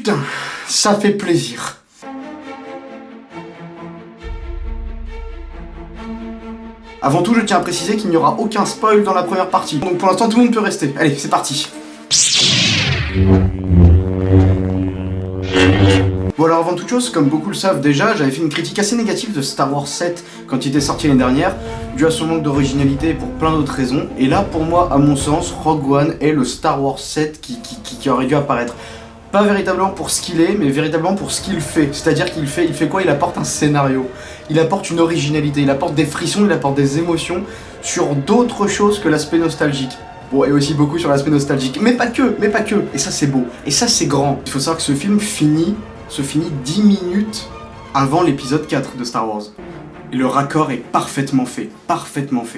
putain, ça fait plaisir. Avant tout, je tiens à préciser qu'il n'y aura aucun spoil dans la première partie. Donc pour l'instant, tout le monde peut rester. Allez, c'est parti. Bon alors avant toute chose, comme beaucoup le savent déjà, j'avais fait une critique assez négative de Star Wars 7 quand il était sorti l'année dernière, dû à son manque d'originalité et pour plein d'autres raisons. Et là, pour moi, à mon sens, Rogue One est le Star Wars 7 qui aurait dû apparaître. Pas véritablement pour ce qu'il est, mais véritablement pour ce qu'il fait. C'est-à-dire qu'il fait quoi? Il apporte un scénario, il apporte une originalité, il apporte des frissons, il apporte des émotions sur d'autres choses que l'aspect nostalgique. Bon, et aussi beaucoup sur l'aspect nostalgique, mais pas que. Et ça c'est beau, et ça c'est grand. Il faut savoir que ce film se finit 10 minutes avant l'épisode 4 de Star Wars. Et le raccord est parfaitement fait,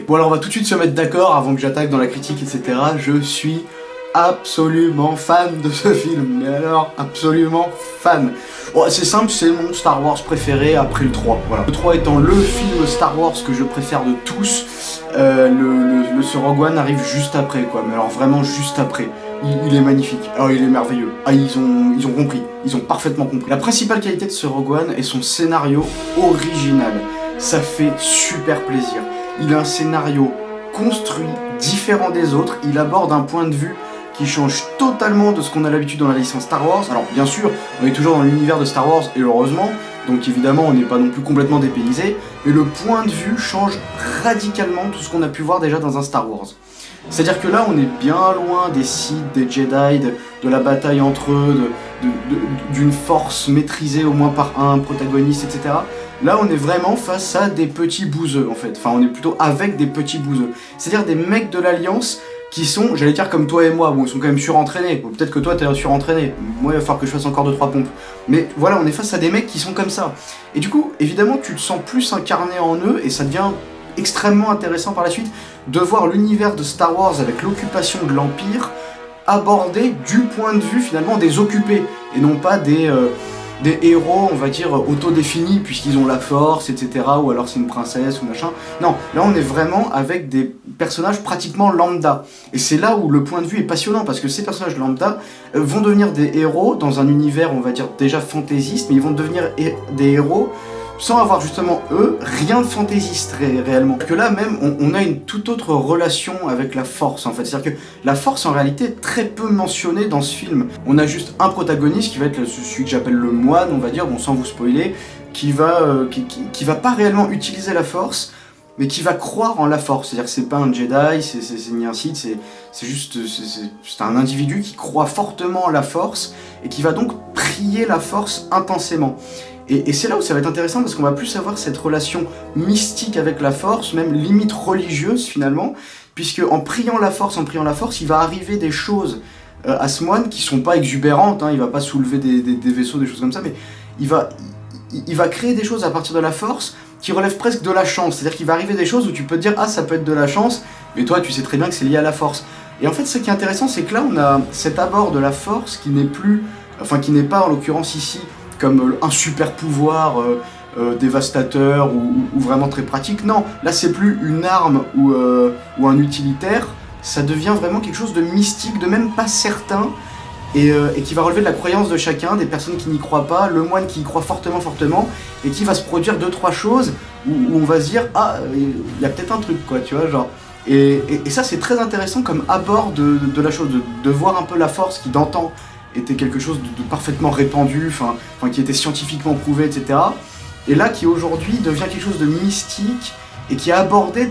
Bon alors on va tout de suite se mettre d'accord avant que j'attaque dans la critique, etc. Je suis absolument fan de ce film, mais alors absolument fan. Bon, c'est simple, c'est mon Star Wars préféré après le 3, voilà. Le 3 étant le film Star Wars que je préfère de tous, ce Rogue One arrive juste après, quoi, mais alors vraiment juste après. Il est magnifique, alors il est merveilleux. Ah, ils ont compris, ils ont parfaitement compris. La principale qualité de ce Rogue One est son scénario original. Ça fait super plaisir. Il a un scénario construit, différent des autres, il aborde un point de vue qui change totalement de ce qu'on a l'habitude dans la licence Star Wars. Alors bien sûr, on est toujours dans l'univers de Star Wars, et heureusement, donc évidemment on n'est pas non plus complètement dépaysé, mais le point de vue change radicalement tout ce qu'on a pu voir déjà dans un Star Wars. C'est-à-dire que là on est bien loin des Sith, des Jedi, de la bataille entre eux, d'une force maîtrisée au moins par un protagoniste, etc. Là on est vraiment face à des petits bouseux en fait, enfin on est plutôt avec des petits bouseux. C'est-à-dire des mecs de l'Alliance qui sont, j'allais dire comme toi et moi, bon ils sont quand même surentraînés, bon, peut-être que toi t'es surentraîné, moi il va falloir que je fasse encore 2-3 pompes, mais voilà on est face à des mecs qui sont comme ça, et du coup évidemment tu te sens plus incarné en eux, et ça devient extrêmément intéressant par la suite de voir l'univers de Star Wars avec l'occupation de l'Empire abordé du point de vue finalement des occupés, et non pas des héros, on va dire, autodéfinis, puisqu'ils ont la force, etc., ou alors c'est une princesse, ou machin. Non, là on est vraiment avec des personnages pratiquement lambda. Et c'est là où le point de vue est passionnant, parce que ces personnages lambda vont devenir des héros dans un univers, on va dire, déjà fantaisiste, mais ils vont devenir des héros sans avoir justement, eux, rien de fantaisiste réellement. Parce que là même, on a une toute autre relation avec la force, en fait. C'est-à-dire que la force, en réalité, est très peu mentionnée dans ce film. On a juste un protagoniste qui va être celui que j'appelle le moine, on va dire, bon, sans vous spoiler, qui va pas réellement utiliser la force, mais qui va croire en la force. C'est-à-dire que c'est pas un Jedi, c'est ni un Sith, c'est juste c'est un individu qui croit fortement en la force, et qui va donc prier la force intensément. Et c'est là où ça va être intéressant, parce qu'on va plus avoir cette relation mystique avec la force, même limite religieuse finalement, puisque en priant la force, il va arriver des choses à ce moine qui sont pas exubérantes, hein, il va pas soulever des vaisseaux, des choses comme ça, mais il va créer des choses à partir de la force qui relèvent presque de la chance. C'est-à-dire qu'il va arriver des choses où tu peux te dire « Ah, ça peut être de la chance », mais toi tu sais très bien que c'est lié à la force. Et en fait, ce qui est intéressant, c'est que là on a cet abord de la force qui n'est pas en l'occurrence ici comme un super pouvoir dévastateur ou vraiment très pratique. Non, là c'est plus une arme ou un utilitaire, ça devient vraiment quelque chose de mystique, de même pas certain, et qui va relever de la croyance de chacun, des personnes qui n'y croient pas, le moine qui y croit fortement, et qui va se produire 2-3 choses où on va se dire « Ah, il y a peut-être un truc, quoi, tu vois, genre... » Et ça c'est très intéressant comme abord de la chose, de voir un peu la force qui d'antan était quelque chose de parfaitement répandu, qui était scientifiquement prouvé, etc. Et là, qui aujourd'hui devient quelque chose de mystique, et qui est abordé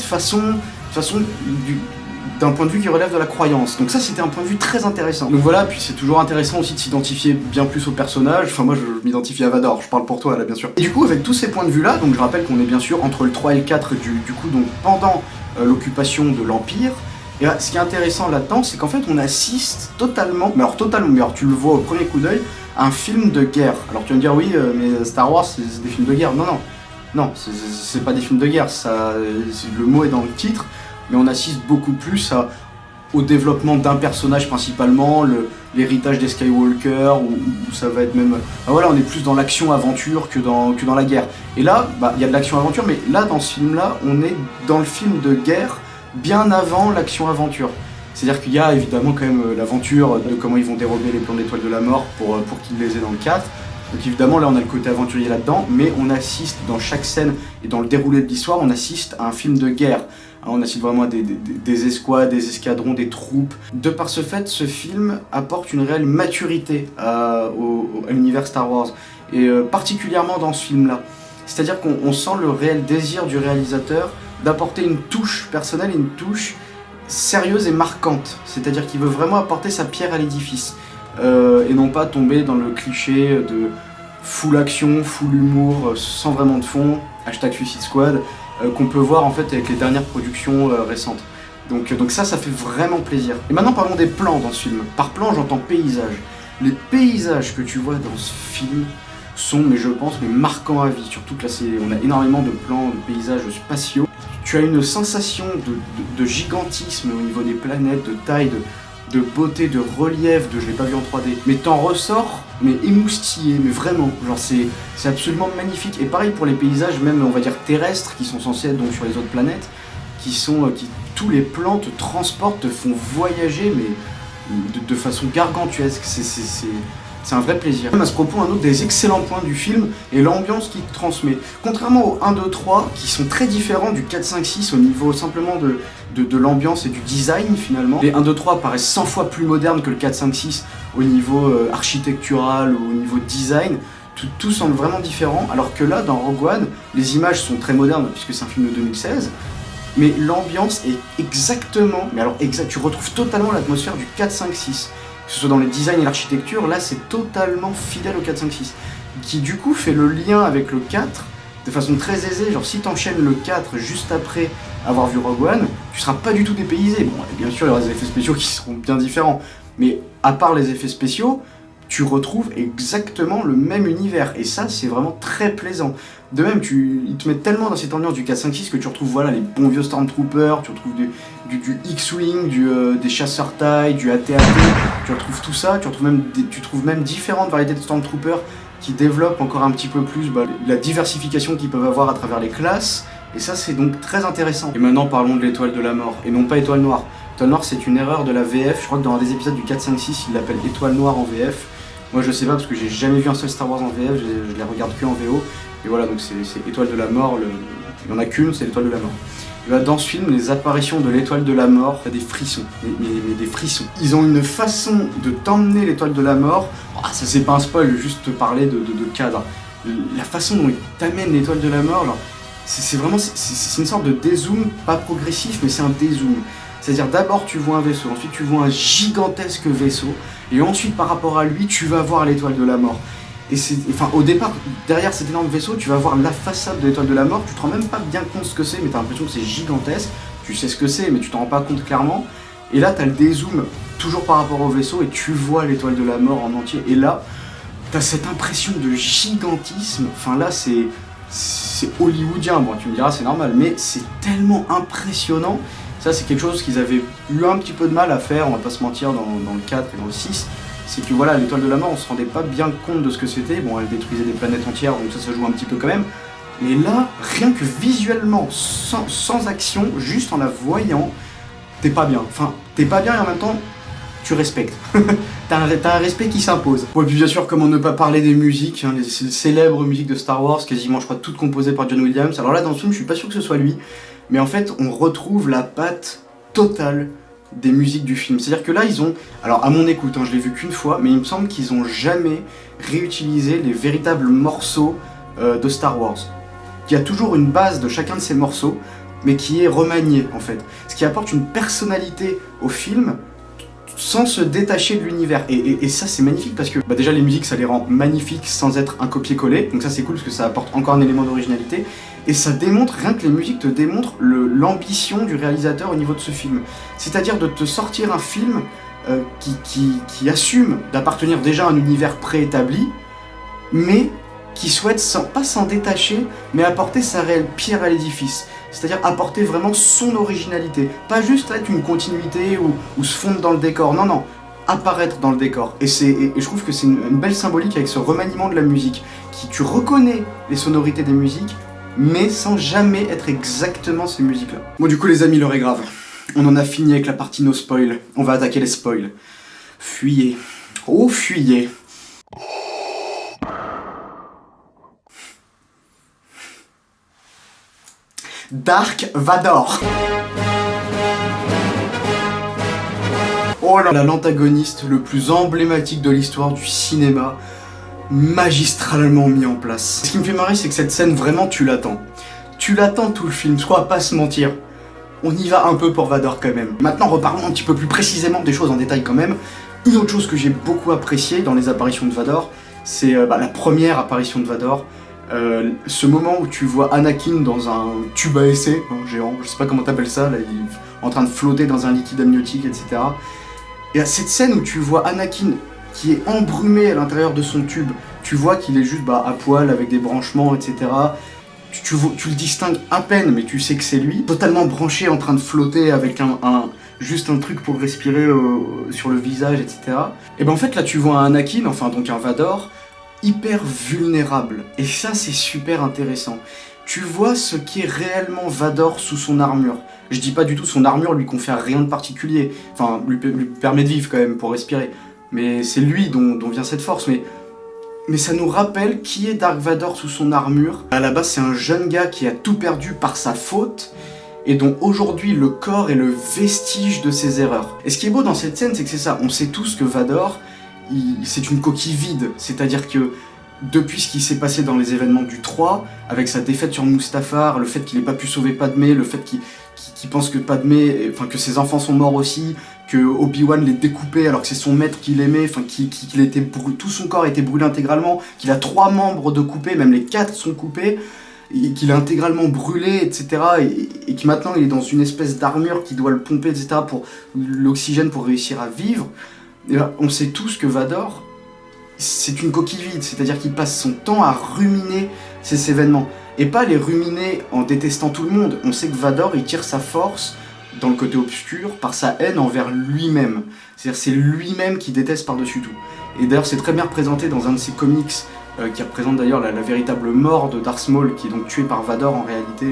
d'un point de vue qui relève de la croyance. Donc ça, c'était un point de vue très intéressant. Donc voilà, puis c'est toujours intéressant aussi de s'identifier bien plus au personnage. Enfin moi, je m'identifie à Vador, je parle pour toi là, bien sûr. Et du coup, avec tous ces points de vue-là, donc je rappelle qu'on est bien sûr entre le 3 et le 4, du coup, donc pendant l'occupation de l'Empire. Et là, ce qui est intéressant là-dedans, c'est qu'en fait, on assiste totalement, mais alors tu le vois au premier coup d'œil, à un film de guerre. Alors tu vas me dire, oui, mais Star Wars, c'est des films de guerre. Non, c'est pas des films de guerre, le mot est dans le titre, mais on assiste beaucoup plus au développement d'un personnage principalement, l'héritage des Skywalker, où ça va être même... voilà, on est plus dans l'action-aventure que dans la guerre. Et là, il y a de l'action-aventure, mais là, dans ce film-là, on est dans le film de guerre, bien avant l'action-aventure. C'est-à-dire qu'il y a évidemment quand même l'aventure de comment ils vont dérober les plans de l'Étoile de la Mort pour qu'ils les aient dans le 4. Donc évidemment là on a le côté aventurier là-dedans, mais on assiste dans chaque scène et dans le déroulé de l'histoire, on assiste à un film de guerre. On assiste vraiment à des escouades, des escadrons, des troupes. De par ce fait, ce film apporte une réelle maturité à l'univers Star Wars, et particulièrement dans ce film-là. C'est-à-dire qu'on sent le réel désir du réalisateur d'apporter une touche personnelle, une touche sérieuse et marquante. C'est-à-dire qu'il veut vraiment apporter sa pierre à l'édifice. Et non pas tomber dans le cliché de full action, full humour, sans vraiment de fond, hashtag Suicide Squad, qu'on peut voir en fait avec les dernières productions récentes. Donc ça fait vraiment plaisir. Et maintenant parlons des plans dans ce film. Par plan j'entends paysage. Les paysages que tu vois dans ce film sont, mais je pense, marquants à vie. Surtout que là on a énormément de plans, de paysages spatiaux. Tu as une sensation de gigantisme au niveau des planètes, de taille, de beauté, de relief, je l'ai pas vu en 3D, mais t'en ressors, mais émoustillé, mais vraiment, genre c'est absolument magnifique. Et pareil pour les paysages, même on va dire terrestres, qui sont censés être donc sur les autres planètes, qui tous les plans te transportent, te font voyager, mais de façon gargantuesque. C'est un vrai plaisir. Même à ce propos, un autre des excellents points du film est l'ambiance qu'il transmet. Contrairement au 1, 2, 3, qui sont très différents du 4, 5, 6 au niveau simplement de l'ambiance et du design finalement. Les 1, 2, 3 paraissent 100 fois plus modernes que le 4, 5, 6 au niveau architectural ou au niveau design. Tout semble vraiment différent, alors que là, dans Rogue One, les images sont très modernes puisque c'est un film de 2016. Mais l'ambiance est exactement, tu retrouves totalement l'atmosphère du 4, 5, 6. Que ce soit dans les designs et l'architecture, là c'est totalement fidèle au 4, 5, 6. Qui du coup fait le lien avec le 4 de façon très aisée. Genre si t'enchaînes le 4 juste après avoir vu Rogue One, tu seras pas du tout dépaysé. Bon, bien sûr il y aura des effets spéciaux qui seront bien différents, mais à part les effets spéciaux, tu retrouves exactement le même univers, et ça c'est vraiment très plaisant. De même, ils te mettent tellement dans cette ambiance du 4-5-6 que tu retrouves voilà, les bons vieux Stormtroopers, tu retrouves du X-Wing, des chasseurs TIE, du AT-AT, tu retrouves tout ça, tu trouves même différentes variétés de Stormtroopers qui développent encore un petit peu plus la diversification qu'ils peuvent avoir à travers les classes, et ça c'est donc très intéressant. Et maintenant parlons de l'Étoile de la Mort, et non pas Étoile Noire. Étoile Noire c'est une erreur de la VF, je crois que dans un des épisodes du 4-5-6 ils l'appellent Étoile Noire en VF. Moi je sais pas parce que j'ai jamais vu un seul Star Wars en VF, je les regarde que en VO. Et voilà, donc c'est Étoile de la Mort, il n'y en a qu'une, c'est l'Étoile de la Mort. Et bah, dans ce film, les apparitions de l'Étoile de la Mort, t'as des frissons, mais des frissons. Ils ont une façon de t'emmener l'Étoile de la Mort, ça c'est pas un spoil, juste te parler de cadre. La façon dont ils t'amènent l'Étoile de la Mort, c'est une sorte de dézoom, pas progressif, mais c'est un dézoom. C'est-à-dire d'abord tu vois un vaisseau, ensuite tu vois un gigantesque vaisseau, et ensuite par rapport à lui, tu vas voir l'Étoile de la Mort. Et au départ, derrière cet énorme vaisseau, tu vas voir la façade de l'Étoile de la Mort, tu te rends même pas bien compte ce que c'est, mais t'as l'impression que c'est gigantesque, tu sais ce que c'est, mais tu t'en rends pas compte clairement. Et là, t'as le dézoom, toujours par rapport au vaisseau, et tu vois l'Étoile de la Mort en entier, et là, t'as cette impression de gigantisme, là, c'est hollywoodien, bon, tu me diras, c'est normal, mais c'est tellement impressionnant. Ça, c'est quelque chose qu'ils avaient eu un petit peu de mal à faire, on va pas se mentir, dans le 4 et dans le 6. C'est que voilà, l'Étoile de la Mort, on se rendait pas bien compte de ce que c'était. Bon, elle détruisait des planètes entières, donc ça joue un petit peu quand même. Mais là, rien que visuellement, sans action, juste en la voyant, t'es pas bien. T'es pas bien et en même temps, tu respectes. T'as un respect qui s'impose. Ouais, puis bien sûr, comment ne pas parler des musiques, les célèbres musiques de Star Wars, quasiment, je crois, toutes composées par John Williams. Alors là, dans ce film, je suis pas sûr que ce soit lui, mais en fait, on retrouve la patte totale des musiques du film. C'est-à-dire que là, ils ont... Alors, à mon écoute, je l'ai vu qu'une fois, mais il me semble qu'ils ont jamais réutilisé les véritables morceaux de Star Wars. Il y a toujours une base de chacun de ces morceaux, mais qui est remaniée, en fait. Ce qui apporte une personnalité au film, sans se détacher de l'univers. Et ça, c'est magnifique, parce que déjà, les musiques, ça les rend magnifiques sans être un copier-coller. Donc ça, c'est cool, parce que ça apporte encore un élément d'originalité. Et ça démontre, rien que les musiques te démontrent l'ambition du réalisateur au niveau de ce film. C'est-à-dire de te sortir un film qui assume d'appartenir déjà à un univers préétabli, mais qui souhaite pas s'en détacher, mais apporter sa réelle pierre à l'édifice. C'est-à-dire apporter vraiment son originalité. Pas juste être une continuité ou se fondre dans le décor. Non, apparaître dans le décor. Et je trouve que c'est une belle symbolique avec ce remaniement de la musique. Tu reconnais les sonorités des musiques, mais sans jamais être exactement ces musiques-là. Bon, du coup, les amis, l'heure est grave. On en a fini avec la partie no spoil. On va attaquer les spoils. Fuyez. Oh, fuyez. Dark Vador. Oh là là, l'antagoniste le plus emblématique de l'histoire du cinéma, magistralement mis en place. Ce qui me fait marrer, c'est que cette scène, vraiment, tu l'attends. Tu l'attends tout le film, je crois, pas se mentir. On y va un peu pour Vador quand même. Maintenant, reparlons un petit peu plus précisément des choses en détail quand même. Une autre chose que j'ai beaucoup appréciée dans les apparitions de Vador, c'est la première apparition de Vador. Ce moment où tu vois Anakin dans un tube à essai, géant, je sais pas comment t'appelles ça, là, il est en train de flotter dans un liquide amniotique, etc. Et à cette scène où tu vois Anakin qui est embrumé à l'intérieur de son tube, tu vois qu'il est juste à poil avec des branchements, etc. Tu le distingues à peine, mais tu sais que c'est lui, totalement branché, en train de flotter avec juste un truc pour respirer sur le visage, etc. Et ben en fait là tu vois un Anakin, enfin donc un Vador, hyper vulnérable. Et ça c'est super intéressant. Tu vois ce qu'est réellement Vador sous son armure. Je dis pas du tout son armure lui confère rien de particulier, enfin lui permet de vivre quand même pour respirer. Mais c'est lui dont vient cette force, mais ça nous rappelle qui est Dark Vador sous son armure. À la base, c'est un jeune gars qui a tout perdu par sa faute, et dont aujourd'hui le corps est le vestige de ses erreurs. Et ce qui est beau dans cette scène, c'est que c'est ça, on sait tous que Vador, c'est une coquille vide, c'est-à-dire que depuis ce qui s'est passé dans les événements du 3, avec sa défaite sur Mustafar, le fait qu'il n'ait pas pu sauver Padmé, le fait qu'il pense que Padmé, enfin que ses enfants sont morts aussi, que Obi-Wan l'ait découpé alors que c'est son maître qu'il aimait, enfin tout son corps a été brûlé intégralement, qu'il a 3 membres de coupés, même les 4 sont coupés, et qu'il est intégralement brûlé, etc. Et que maintenant il est dans une espèce d'armure qui doit le pomper, etc. pour l'oxygène pour réussir à vivre. Et là, on sait tous que Vador, c'est une coquille vide, c'est-à-dire qu'il passe son temps à ruminer ces événements. Et pas les ruminer en détestant tout le monde. On sait que Vador, il tire sa force dans le côté obscur par sa haine envers lui-même. C'est-à-dire c'est lui-même qui déteste par-dessus tout. Et d'ailleurs c'est très bien représenté dans un de ses comics qui représente d'ailleurs la véritable mort de Darth Maul, qui est donc tué par Vador en réalité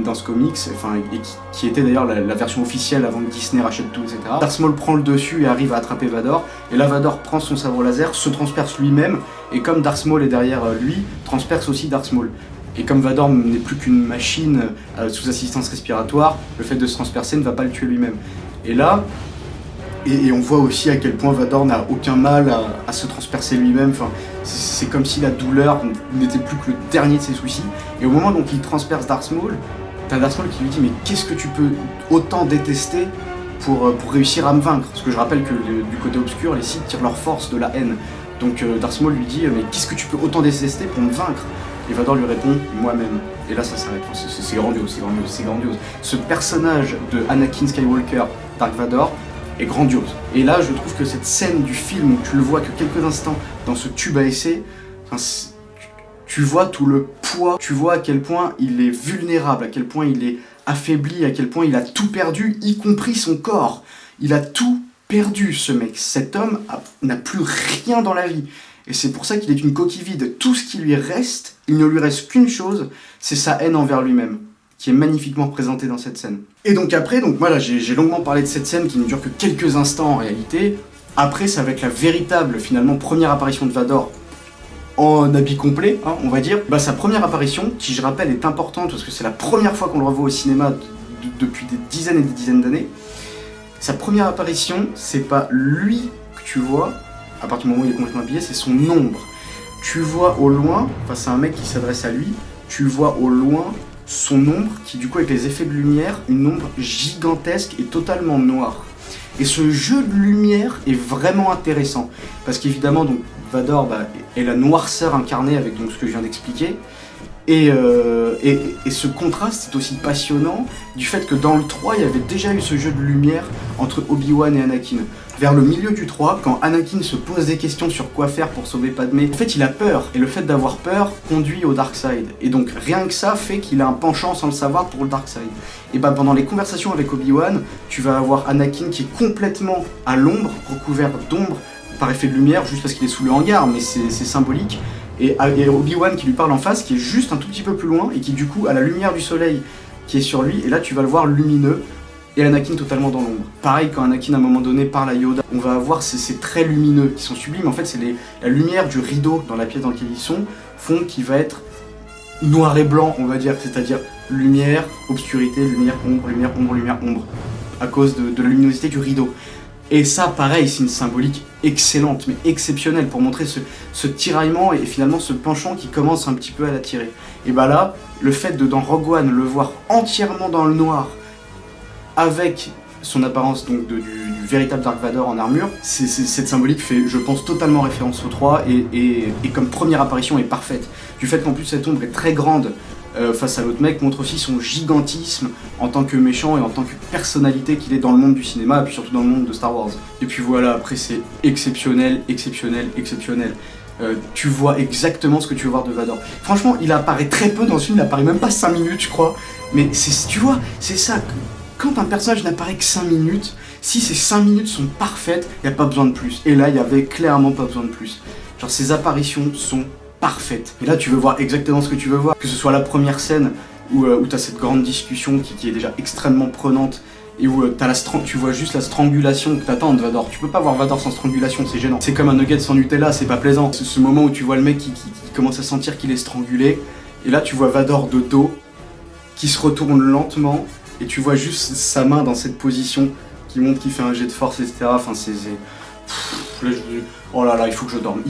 dans ce comics, et qui était d'ailleurs la version officielle avant que Disney rachète tout, etc. Darth Maul prend le dessus et arrive à attraper Vador, et là Vador prend son sabre laser, se transperce lui-même, et comme Darth Maul est derrière lui, transperce aussi Darth Maul. Et comme Vador n'est plus qu'une machine sous assistance respiratoire, le fait de se transpercer ne va pas le tuer lui-même. Et là, et on voit aussi à quel point Vador n'a aucun mal à se transpercer lui-même. Enfin, c'est comme si la douleur n'était plus que le dernier de ses soucis. Et au moment où il transperce Darth Maul, t'as Darth Maul qui lui dit « Mais qu'est-ce que tu peux autant détester pour réussir à me vaincre ?» Parce que je rappelle que du côté obscur, les Sith tirent leur force de la haine. Donc Darth Maul lui dit « Mais qu'est-ce que tu peux autant détester pour me vaincre ?» Et Vador lui répond « Moi-même ». Et là ça s'arrête. C'est grandiose, c'est grandiose, c'est grandiose. Ce personnage de Anakin Skywalker, Dark Vador, est grandiose. Et là je trouve que cette scène du film où tu le vois que quelques instants dans ce tube à essai, tu vois tout le poids, tu vois à quel point il est vulnérable, à quel point il est affaibli, à quel point il a tout perdu, y compris son corps. Il a tout perdu ce mec. Cet homme n'a plus rien dans la vie. Et c'est pour ça qu'il est une coquille vide. Tout ce qui lui reste, il ne lui reste qu'une chose, c'est sa haine envers lui-même, qui est magnifiquement présentée dans cette scène. Et donc après, voilà, j'ai longuement parlé de cette scène qui ne dure que quelques instants en réalité. Après, ça va être la véritable, finalement, première apparition de Vador en habit complet, hein, on va dire. Sa première apparition, qui je rappelle est importante parce que c'est la première fois qu'on le revoit au cinéma depuis des dizaines et des dizaines d'années. Sa première apparition, c'est pas lui que tu vois, à partir du moment où il est complètement habillé, c'est son ombre. Tu vois au loin, c'est un mec qui s'adresse à lui, tu vois au loin son ombre qui, du coup, avec les effets de lumière, une ombre gigantesque et totalement noire. Et ce jeu de lumière est vraiment intéressant, parce qu'évidemment, donc, Vador est la noirceur incarnée avec donc, ce que je viens d'expliquer, et ce contraste est aussi passionnant du fait que dans le 3, il y avait déjà eu ce jeu de lumière entre Obi-Wan et Anakin. Vers le milieu du 3, quand Anakin se pose des questions sur quoi faire pour sauver Padmé, en fait il a peur, et le fait d'avoir peur conduit au Dark Side. Et donc rien que ça fait qu'il a un penchant sans le savoir pour le Dark Side. Et pendant les conversations avec Obi-Wan, tu vas avoir Anakin qui est complètement à l'ombre, recouvert d'ombre, par effet de lumière, juste parce qu'il est sous le hangar, mais c'est symbolique. Et Obi-Wan qui lui parle en face, qui est juste un tout petit peu plus loin, et qui du coup a la lumière du soleil qui est sur lui, et là tu vas le voir lumineux, et Anakin totalement dans l'ombre. Pareil, quand Anakin à un moment donné parle à Yoda, on va avoir ces traits lumineux qui sont sublimes. En fait, c'est la lumière du rideau dans la pièce dans laquelle ils sont font qu'il va être noir et blanc, on va dire, c'est-à-dire lumière, obscurité, lumière, ombre, lumière, ombre, lumière, ombre, à cause de la luminosité du rideau. Et ça, pareil, c'est une symbolique excellente, mais exceptionnelle, pour montrer ce tiraillement et finalement ce penchant qui commence un petit peu à l'attirer. Et bah là, le fait de, dans Rogue One, le voir entièrement dans le noir, avec son apparence donc du véritable Dark Vador en armure, cette symbolique fait, je pense, totalement référence au 3 et comme première apparition est parfaite. Du fait qu'en plus cette ombre est très grande face à l'autre mec montre aussi son gigantisme en tant que méchant et en tant que personnalité qu'il est dans le monde du cinéma et puis surtout dans le monde de Star Wars. Et puis voilà, après c'est exceptionnel, exceptionnel, exceptionnel. Tu vois exactement ce que tu veux voir de Vador. Franchement, il apparaît très peu dans ce film, il apparaît même pas 5 minutes je crois, mais tu vois, c'est ça, quand un personnage n'apparaît que 5 minutes, si ces 5 minutes sont parfaites, il n'y a pas besoin de plus. Et là, il y avait clairement pas besoin de plus. Genre, ces apparitions sont parfaites. Et là, tu veux voir exactement ce que tu veux voir. Que ce soit la première scène où tu as cette grande discussion qui est déjà extrêmement prenante et où tu vois juste la strangulation que t'attends de Vador. Tu peux pas voir Vador sans strangulation, c'est gênant. C'est comme un nugget sans Nutella, c'est pas plaisant. C'est ce moment où tu vois le mec qui commence à sentir qu'il est strangulé. Et là, tu vois Vador de dos qui se retourne lentement. Et tu vois juste sa main dans cette position qui montre qu'il fait un jet de force, etc. Enfin, là, oh là là, il faut que je dorme,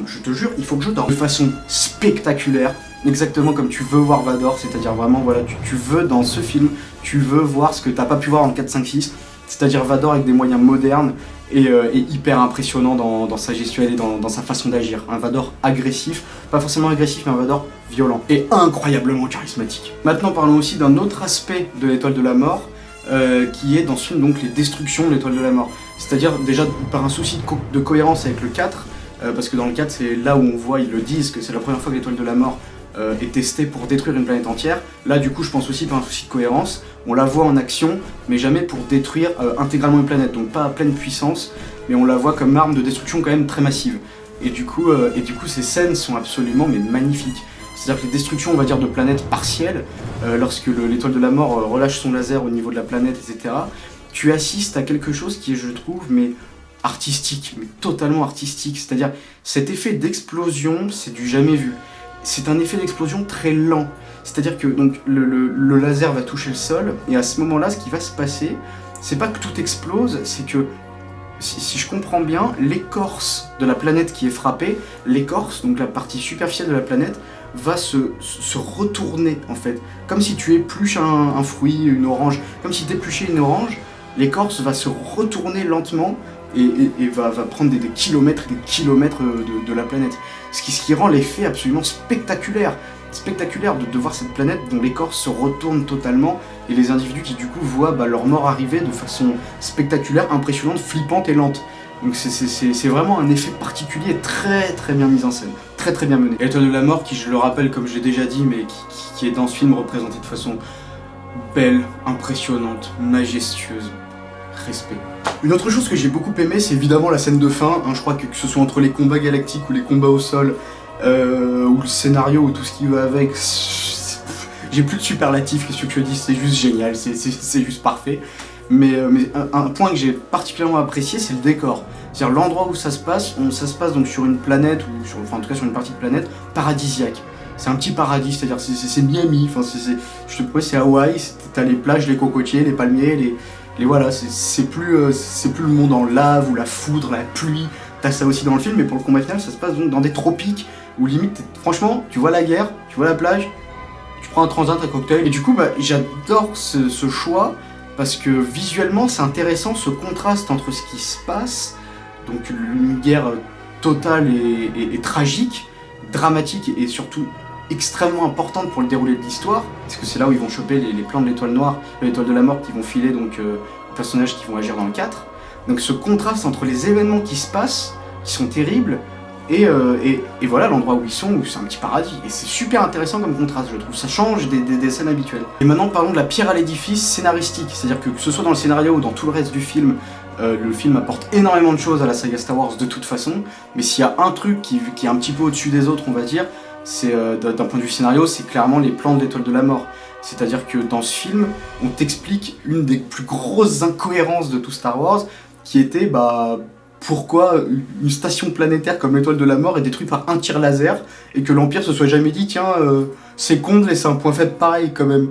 je te jure, il faut que je dorme. De façon spectaculaire, exactement comme tu veux voir Vador, c'est-à-dire vraiment, voilà, tu veux dans ce film, tu veux voir ce que t'as pas pu voir en 4, 5, 6, c'est-à-dire Vador avec des moyens modernes et hyper impressionnant dans sa gestuelle et dans sa façon d'agir. Un Vador agressif, pas forcément agressif, mais un Vador violent et incroyablement charismatique. Maintenant, parlons aussi d'un autre aspect de l'Étoile de la Mort, qui est dans ce film, donc les destructions de l'Étoile de la Mort. C'est-à-dire déjà par un souci de cohérence avec le 4, parce que dans le 4, c'est là où on voit, ils le disent, que c'est la première fois que l'Étoile de la Mort est testée pour détruire une planète entière. Là, du coup, je pense aussi par un souci de cohérence, on la voit en action, mais jamais pour détruire intégralement une planète, donc pas à pleine puissance, mais on la voit comme arme de destruction quand même très massive. Et du coup, ces scènes sont absolument magnifiques. C'est-à-dire que les destructions, on va dire, de planètes partielles, lorsque l'Étoile de la Mort relâche son laser au niveau de la planète, etc., tu assistes à quelque chose qui est, je trouve, artistique, mais totalement artistique. C'est-à-dire, cet effet d'explosion, c'est du jamais vu. C'est un effet d'explosion très lent. C'est-à-dire que donc, le laser va toucher le sol, et à ce moment-là, ce qui va se passer, c'est pas que tout explose, c'est que, si je comprends bien, l'écorce de la planète qui est frappée, l'écorce, donc la partie superficielle de la planète, va se retourner en fait. Comme si tu épluches un fruit, une orange, comme si tu épluchais une orange, l'écorce va se retourner lentement et va prendre des kilomètres et des kilomètres de la planète. Ce qui rend l'effet absolument spectaculaire. Spectaculaire de voir cette planète dont l'écorce se retourne totalement et les individus qui du coup voient leur mort arriver de façon spectaculaire, impressionnante, flippante et lente. Donc c'est vraiment un effet particulier très très bien mis en scène, très très bien mené. L'Étoile de la Mort qui, je le rappelle comme j'ai déjà dit, mais qui est dans ce film représenté de façon belle, impressionnante, majestueuse, respect. Une autre chose que j'ai beaucoup aimé, c'est évidemment la scène de fin, je crois que ce soit entre les combats galactiques ou les combats au sol, ou le scénario ou tout ce qui va avec, j'ai plus de superlatifs, qu'est-ce que je dis, c'est juste génial, c'est juste parfait. Mais un point que j'ai particulièrement apprécié, c'est le décor. C'est-à-dire l'endroit où ça se passe donc sur une planète, enfin en tout cas sur une partie de planète, paradisiaque. C'est un petit paradis, c'est-à-dire c'est Miami, enfin je te promets c'est Hawaï, t'as les plages, les cocotiers, les palmiers, voilà, c'est plus le monde en lave ou la foudre, la pluie, t'as ça aussi dans le film, mais pour le combat final ça se passe donc dans des tropiques, où limite, franchement, tu vois la guerre, tu vois la plage, tu prends un transat, un cocktail, et du coup j'adore ce choix, parce que visuellement c'est intéressant ce contraste entre ce qui se passe, donc une guerre totale et tragique, dramatique et surtout extrêmement importante pour le déroulé de l'histoire, parce que c'est là où ils vont choper les plans de l'étoile noire, l'étoile de la mort qui vont filer donc aux personnages qui vont agir dans le 4. Donc ce contraste entre les événements qui se passent, qui sont terribles, et voilà l'endroit où ils sont, où c'est un petit paradis. Et c'est super intéressant comme contraste, je trouve. Ça change des scènes habituelles. Et maintenant parlons de la pierre à l'édifice scénaristique. C'est-à-dire que ce soit dans le scénario ou dans tout le reste du film, le film apporte énormément de choses à la saga Star Wars de toute façon. Mais s'il y a un truc qui est un petit peu au-dessus des autres, on va dire, c'est d'un point de vue scénario, c'est clairement les plans de l'étoile de la mort. C'est-à-dire que dans ce film, on t'explique une des plus grosses incohérences de tout Star Wars, qui était pourquoi une station planétaire comme l'étoile de la mort est détruite par un tir laser, et que l'Empire se soit jamais dit, tiens, c'est con de laisser un point faible pareil quand même.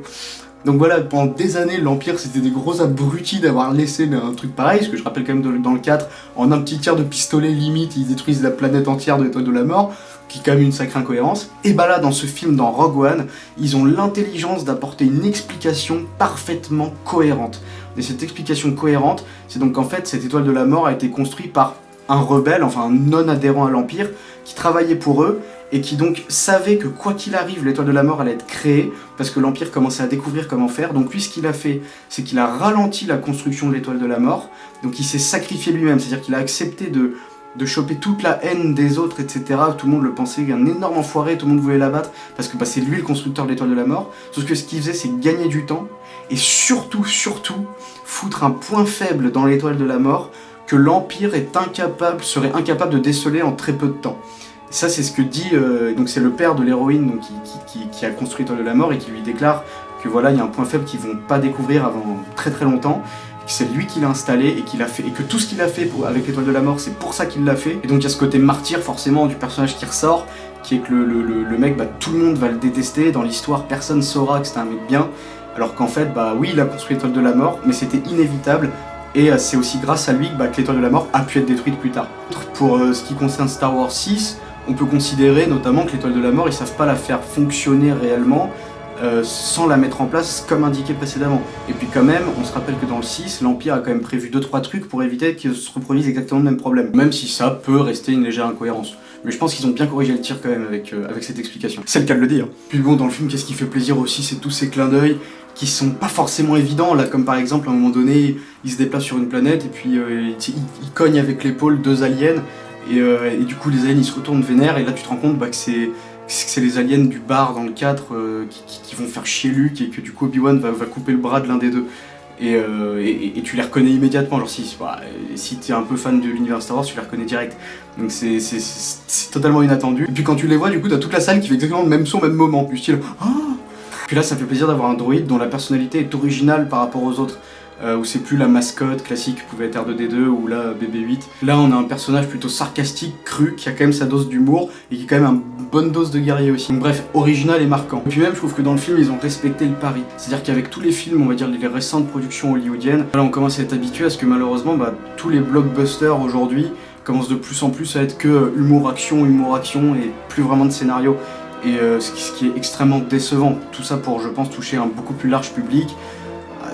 Donc voilà, pendant des années, l'Empire c'était des gros abrutis d'avoir laissé un truc pareil, parce que je rappelle quand même dans le 4, en un petit tir de pistolet limite, ils détruisent la planète entière de l'étoile de la mort, qui est quand même une sacrée incohérence. Et là, dans ce film, dans Rogue One, ils ont l'intelligence d'apporter une explication parfaitement cohérente. Et cette explication cohérente, c'est donc qu'en fait, cette étoile de la mort a été construite par un rebelle, enfin un non-adhérent à l'Empire, qui travaillait pour eux, et qui donc savait que quoi qu'il arrive, l'étoile de la mort allait être créée, parce que l'Empire commençait à découvrir comment faire. Donc lui, ce qu'il a fait, c'est qu'il a ralenti la construction de l'étoile de la mort, donc il s'est sacrifié lui-même, c'est-à-dire qu'il a accepté de choper toute la haine des autres, etc. Tout le monde le pensait un énorme enfoiré, tout le monde voulait l'abattre, parce que c'est lui le constructeur de l'étoile de la mort. Sauf que ce qu'il faisait, c'est gagner du temps, et surtout, foutre un point faible dans l'étoile de la mort, que l'Empire serait incapable de déceler en très peu de temps. Ça, c'est ce que dit, donc c'est le père de l'héroïne qui a construit l'étoile de la mort, et qui lui déclare que voilà, il y a un point faible qu'ils vont pas découvrir avant très très longtemps, que c'est lui qui l'a installé, et que tout ce qu'il a fait avec l'étoile de la mort, c'est pour ça qu'il l'a fait. Et donc il y a ce côté martyr forcément du personnage qui ressort, qui est que le mec, tout le monde va le détester, dans l'histoire personne saura que c'est un mec bien, alors qu'en fait, oui, il a construit l'étoile de la mort, mais c'était inévitable. Et c'est aussi grâce à lui que l'étoile de la mort a pu être détruite plus tard. Pour ce qui concerne Star Wars 6, on peut considérer notamment que l'étoile de la mort, ils savent pas la faire fonctionner réellement sans la mettre en place comme indiqué précédemment. Et puis quand même, on se rappelle que dans le 6, l'Empire a quand même prévu 2-3 trucs pour éviter que se reproduise exactement le même problème. Même si ça peut rester une légère incohérence. Mais je pense qu'ils ont bien corrigé le tir quand même avec cette explication. C'est le cas de le dire. Puis bon, dans le film, qu'est-ce qui fait plaisir aussi, c'est tous ces clins d'œil qui sont pas forcément évidents, là, comme par exemple à un moment donné, il se déplace sur une planète et puis il cogne avec l'épaule 2 aliens, et du coup les aliens ils se retournent vénères, et là tu te rends compte que c'est les aliens du bar dans le 4 qui vont faire chier Luke, et que du coup Obi-Wan va couper le bras de l'un des deux. Et tu les reconnais immédiatement, genre si t'es un peu fan de l'univers Star Wars, tu les reconnais direct. Donc c'est totalement inattendu. Et puis quand tu les vois, du coup t'as toute la salle qui fait exactement le même son, même moment, puis style ah. Puis là, ça me fait plaisir d'avoir un droïde dont la personnalité est originale par rapport aux autres, où c'est plus la mascotte classique qui pouvait être R2D2 ou là BB-8. Là, on a un personnage plutôt sarcastique, cru, qui a quand même sa dose d'humour et qui a quand même une bonne dose de guerrier aussi. Donc, bref, original et marquant. Et puis même, je trouve que dans le film, ils ont respecté le pari. C'est-à-dire qu'avec tous les films, on va dire les récentes productions hollywoodiennes, là, on commence à être habitué à ce que malheureusement, tous les blockbusters aujourd'hui commencent de plus en plus à être que humour-action, et plus vraiment de scénario. Et ce qui est extrêmement décevant, tout ça pour, je pense, toucher un beaucoup plus large public,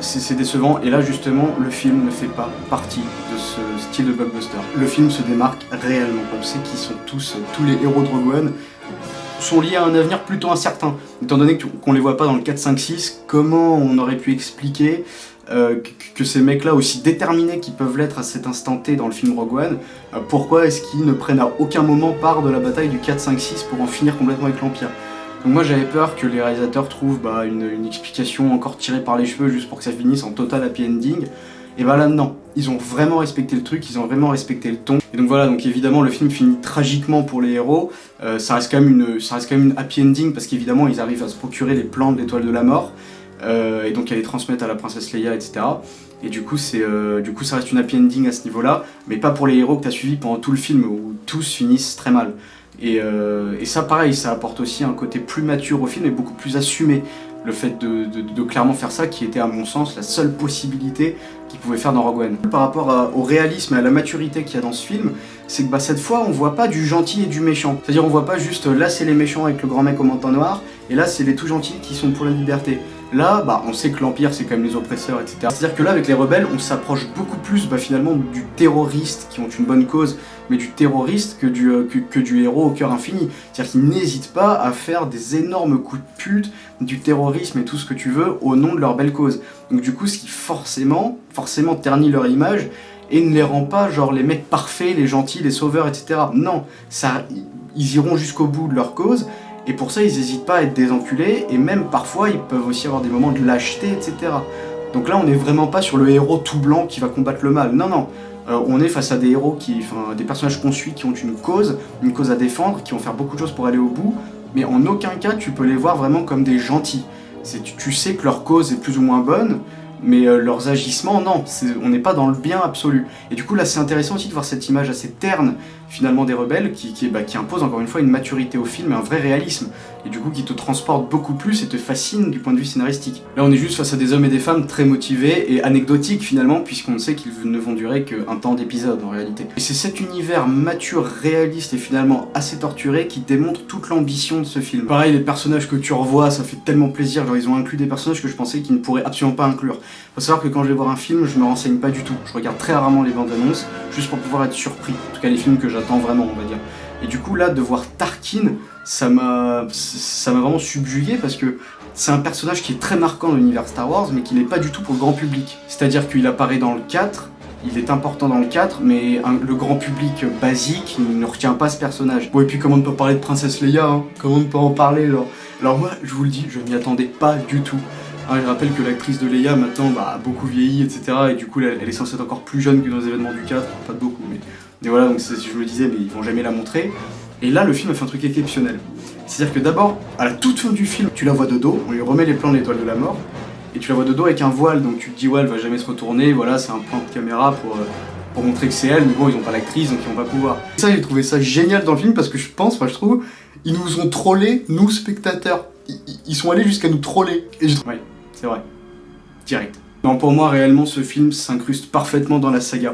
c'est décevant. Et là, justement, le film ne fait pas partie de ce style de blockbuster. Le film se démarque réellement. On sait qu'ils sont tous les héros de Rogue One sont liés à un avenir plutôt incertain. Étant donné qu'on les voit pas dans le 4, 5, 6, comment on aurait pu expliquer que ces mecs-là, aussi déterminés qu'ils peuvent l'être à cet instant T dans le film Rogue One, pourquoi est-ce qu'ils ne prennent à aucun moment part de la bataille du 4, 5, 6 pour en finir complètement avec l'Empire? Donc moi j'avais peur que les réalisateurs trouvent une explication encore tirée par les cheveux juste pour que ça finisse en total happy ending. Et là non, ils ont vraiment respecté le truc, ils ont vraiment respecté le ton. Et donc voilà, donc évidemment le film finit tragiquement pour les héros, ça reste quand même une happy ending parce qu'évidemment ils arrivent à se procurer les plans de l'étoile de la mort. Et donc à les transmettre à la princesse Leia, etc. Et du coup ça reste une happy ending à ce niveau-là, mais pas pour les héros que t'as suivis pendant tout le film où tous finissent très mal. Et ça pareil, ça apporte aussi un côté plus mature au film et beaucoup plus assumé. Le fait de clairement faire ça, qui était à mon sens la seule possibilité qu'ils pouvaient faire dans Rogue One. Par rapport au réalisme et à la maturité qu'il y a dans ce film, c'est que cette fois on voit pas du gentil et du méchant. C'est-à-dire on voit pas juste là c'est les méchants avec le grand mec au manteau noir, et là c'est les tout gentils qui sont pour la liberté. Là, on sait que l'Empire c'est quand même les oppresseurs, etc. C'est-à-dire que là avec les rebelles, on s'approche beaucoup plus finalement du terroriste qui ont une bonne cause, mais du terroriste que du héros au cœur infini. C'est-à-dire qu'ils n'hésitent pas à faire des énormes coups de pute, du terrorisme et tout ce que tu veux au nom de leur belle cause. Donc du coup, ce qui forcément ternit leur image et ne les rend pas genre les mecs parfaits, les gentils, les sauveurs, etc. Non, ils iront jusqu'au bout de leur cause. Et pour ça, ils n'hésitent pas à être des enculés, et même parfois, ils peuvent aussi avoir des moments de lâcheté, etc. Donc là, on n'est vraiment pas sur le héros tout blanc qui va combattre le mal. Non. On est face à des héros des personnages qu'on suit qui ont une cause à défendre, qui vont faire beaucoup de choses pour aller au bout, mais en aucun cas, tu peux les voir vraiment comme des gentils. Tu sais que leur cause est plus ou moins bonne, mais leurs agissements, non, on n'est pas dans le bien absolu. Et du coup là c'est intéressant aussi de voir cette image assez terne finalement des rebelles qui impose encore une fois une maturité au film et un vrai réalisme, et du coup qui te transporte beaucoup plus et te fascine du point de vue scénaristique. Là on est juste face à des hommes et des femmes très motivés et anecdotiques finalement, puisqu'on sait qu'ils ne vont durer qu'un temps d'épisode en réalité. Et c'est cet univers mature, réaliste et finalement assez torturé qui démontre toute l'ambition de ce film. Pareil, les personnages que tu revois, ça fait tellement plaisir, genre ils ont inclus des personnages que je pensais qu'ils ne pourraient absolument pas inclure. Faut savoir que quand je vais voir un film, je me renseigne pas du tout. Je regarde très rarement les bandes annonces, juste pour pouvoir être surpris. En tout cas les films que j'attends vraiment, on va dire. Et du coup là, de voir Tarkin, ça m'a vraiment subjugué parce que c'est un personnage qui est très marquant dans l'univers Star Wars, mais qui n'est pas du tout pour le grand public. C'est-à-dire qu'il apparaît dans le 4, il est important dans le 4, mais le grand public basique ne retient pas ce personnage. Bon, et puis comment ne pas parler de Princesse Leia, hein, comment ne pas en parler, genre. Alors moi, je vous le dis, je m'y attendais pas du tout. Hein, je rappelle que l'actrice de Leia maintenant a beaucoup vieilli, etc. Et du coup, elle est censée être encore plus jeune que dans les événements du 4, pas de beaucoup, mais voilà, donc je me disais, mais ils vont jamais la montrer. Et là, le film a fait un truc exceptionnel. C'est-à-dire que d'abord, à la toute fin du film, tu la vois de dos, on lui remet les plans de l'étoile de la mort, et tu la vois de dos avec un voile, donc tu te dis, ouais, elle va jamais se retourner, voilà, c'est un plan de caméra pour montrer que c'est elle, mais bon, ils ont pas l'actrice, donc ils vont pas pouvoir. Et ça, j'ai trouvé ça génial dans le film, parce que je trouve, ils nous ont trollés, nous, spectateurs. Ils sont allés jusqu'à nous troller. Et ouais, c'est vrai. Direct. Non, pour moi, réellement, ce film s'incruste parfaitement dans la saga.